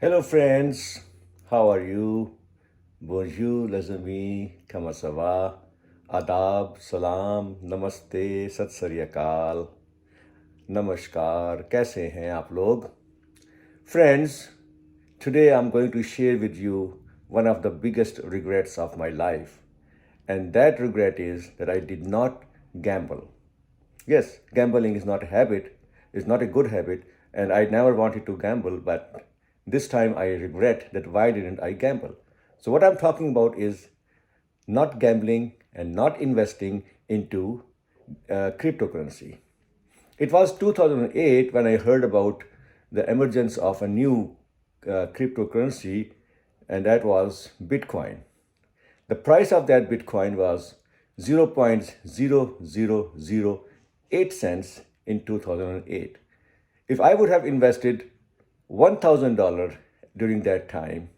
Hello, friends. How are you? Bonjour, les amis. Comment ça va? Adab, salam, namaste, sat sri akal, namaskar. कैसे हैं आप लोग? Friends, today I'm going to share with you one of the biggest regrets of my life. And that regret is that I did not gamble. Yes, gambling is not a habit, it's not a good habit, and I never wanted to gamble, but this time I regret that why didn't I gamble? So, what I'm talking about is not gambling and not investing into cryptocurrency. It was 2008 when I heard about the emergence of a new cryptocurrency, and that was Bitcoin. The price of that Bitcoin was 0.0008 cents in 2008. If I would have invested $1,000 during that time,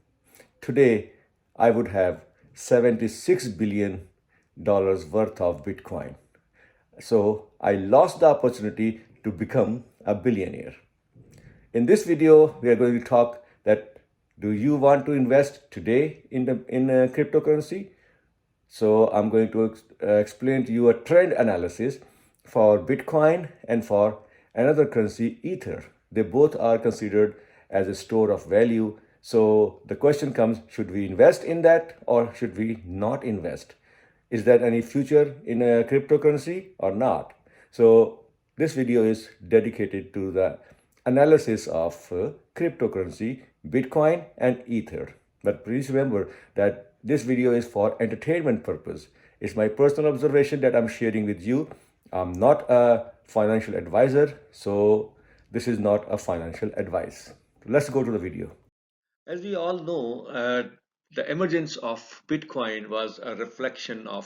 today I would have $76 billion worth of Bitcoin. So I lost the opportunity to become a billionaire. In this video, we are going to talk that do you want to invest today in cryptocurrency? So I'm going to explain to you a trend analysis for Bitcoin and for another currency, Ether. They both are considered as a store of value. So the question comes, should we invest in that or should we not invest? Is there any future in a cryptocurrency or not? So this video is dedicated to the analysis of cryptocurrency, Bitcoin and Ether. But please remember that this video is for entertainment purpose. It's my personal observation that I'm sharing with you. I'm not a financial advisor, so this is not a financial advice. Let's go to the video. As we all know, the emergence of Bitcoin was a reflection of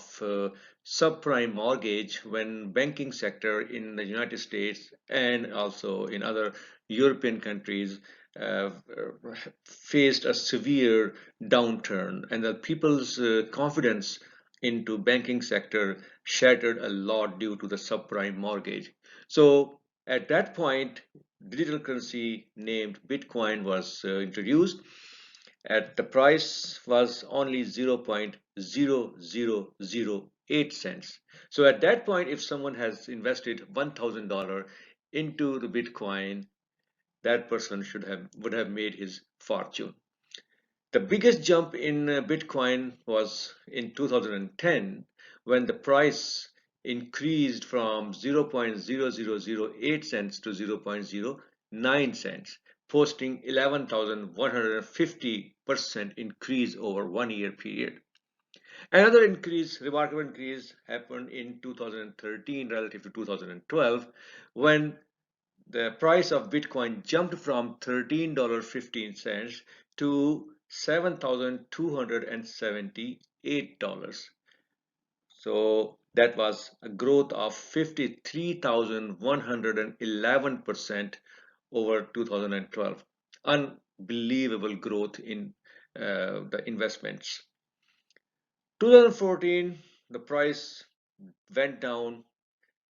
subprime mortgage when banking sector in the United States and also in other European countries uh, faced a severe downturn, and the people's confidence into banking sector shattered a lot due to the subprime mortgage. So at that point, digital currency named Bitcoin was introduced. At the price was only 0.0008 cents. So at that point, if someone has invested $1,000 into the Bitcoin, that person would have made his fortune. The biggest jump in Bitcoin was in 2010 when the price increased from 0.0008 cents to 0.09 cents, posting 11,150% increase over 1 year period. Another remarkable increase happened in 2013 relative to 2012 when the price of Bitcoin jumped from $13.15 to $7,278. So that was a growth of 53,111% over 2012. Unbelievable growth in the investments. 2014, the price went down.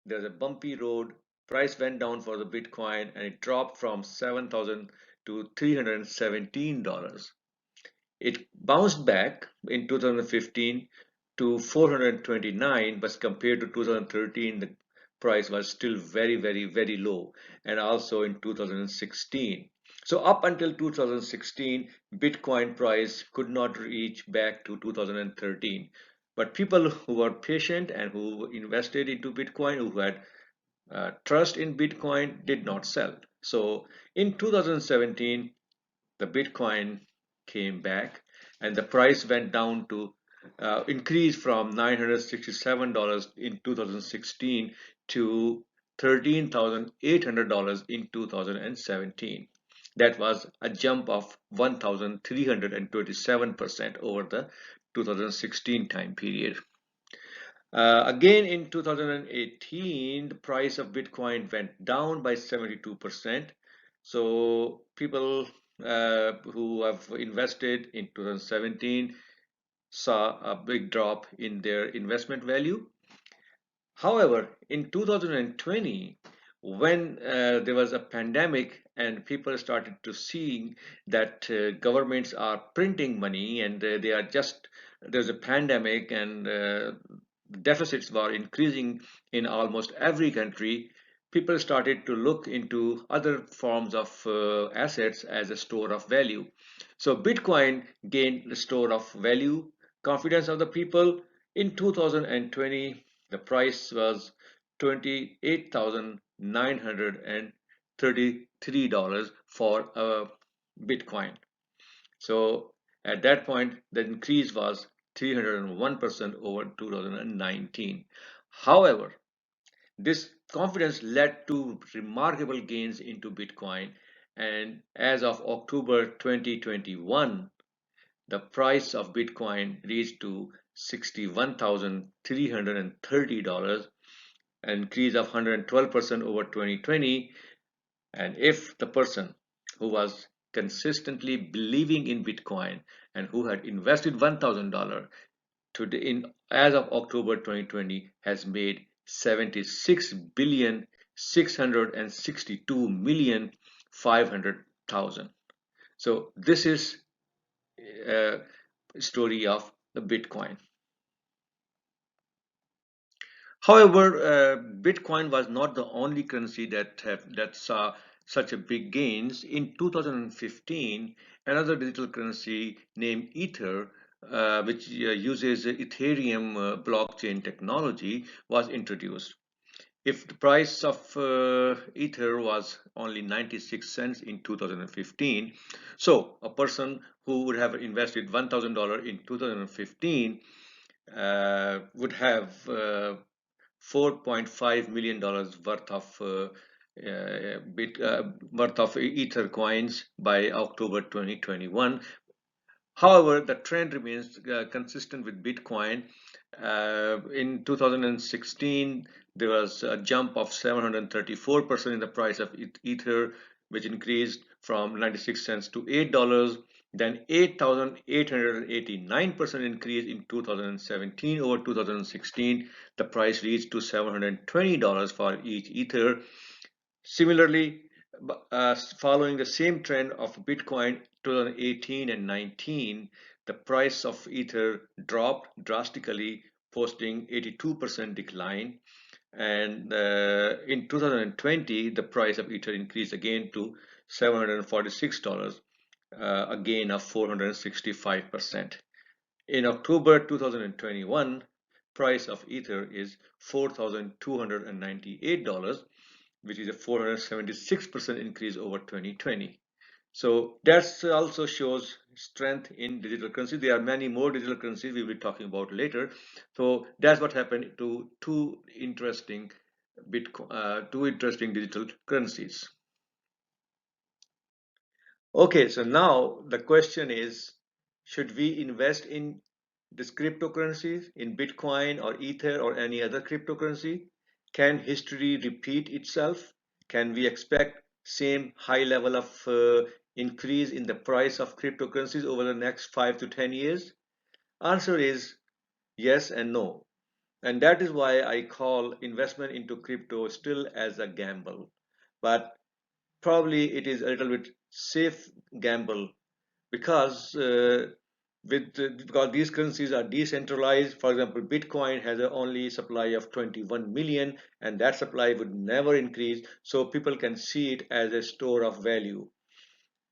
There's a bumpy road. Price went down for the Bitcoin and it dropped from 7,000 to $317. It bounced back in 2015 to 429, but compared to 2013, the price was still very low, and also in 2016. So up until 2016, Bitcoin price could not reach back to 2013. But people who were patient and who invested into Bitcoin, who had trust in Bitcoin, did not sell. So in 2017, the Bitcoin came back and the price went down to increased from $967 in 2016 to $13,800 in 2017. That was a jump of 1,327% over the 2016 time period. Again, in 2018, the price of Bitcoin went down by 72%. So people who have invested in 2017 saw a big drop in their investment value. However, in 2020, when there was a pandemic and people started to see that governments are printing money, and they are just there's a pandemic, and deficits were increasing in almost every country. People started to look into other forms of assets as a store of value. So Bitcoin gained the store of value, confidence of the people. In 2020, the price was $28,933 for a Bitcoin. So at that point, the increase was 301% over 2019. However, this confidence led to remarkable gains into Bitcoin. And as of October 2021, the price of Bitcoin reached to $61,330, an increase of 112% over 2020. And if the person who was consistently believing in Bitcoin and who had invested $1,000 today in as of October 2020 has made 76,662,500,000. So this is a story of the Bitcoin. However, Bitcoin was not the only currency that saw such a big gains. In 2015, another digital currency named Ether, which uses Ethereum blockchain technology, was introduced. If the price of Ether was only 96 cents in 2015, so a person who would have invested $1,000 in 2015 would have $4.5 million worth of worth of Ether coins by October 2021. However, the trend remains consistent with Bitcoin. In 2016, there was a jump of 734% in the price of Ether, which increased from 96 cents to $8. Then 8,889% increase in 2017 over 2016. The price reached to $720 for each Ether. Similarly, following the same trend of Bitcoin 2018 and 19, the price of Ether dropped drastically, posting 82% decline. And in 2020, the price of Ether increased again to $746, a gain of 465%. In October 2021, price of Ether is $4,298, which is a 476% increase over 2020. So that also shows strength in digital currency. There are many more digital currencies we'll be talking about later. So that's what happened to two interesting digital currencies. Okay, so now the question is, should we invest in this cryptocurrencies, in Bitcoin or Ether or any other cryptocurrency? Can history repeat itself? Can we expect same high level of increase in the price of cryptocurrencies over the next 5 to 10 years? Answer is yes and no. And that is why I call investment into crypto still as a gamble. But probably it is a little bit safe gamble because because these currencies are decentralized. For example, Bitcoin has a only supply of 21 million, and that supply would never increase, so people can see it as a store of value.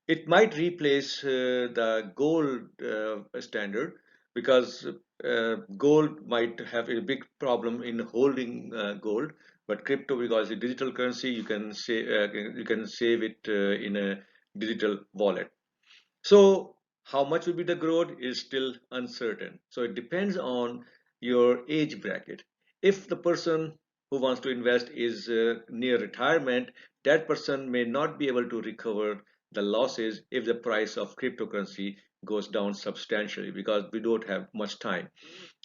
It might replace the gold standard, because gold might have a big problem in holding gold, but crypto, because it's a digital currency, you can save it in a digital wallet. So how much will be the growth is still uncertain. So it depends on your age bracket. If the person who wants to invest is near retirement, that person may not be able to recover the losses if the price of cryptocurrency goes down substantially, because we don't have much time.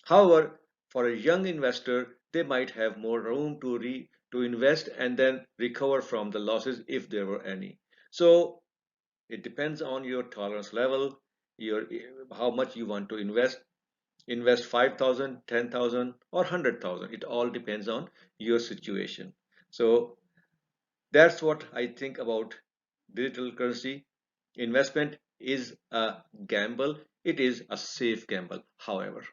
However, for a young investor, they might have more room to invest and then recover from the losses if there were any. So it depends on your tolerance level, your how much you want to invest. Invest 5,000, 10,000, or 100,000. It all depends on your situation. So that's what I think about digital currency investment is a gamble. It is a safe gamble, however.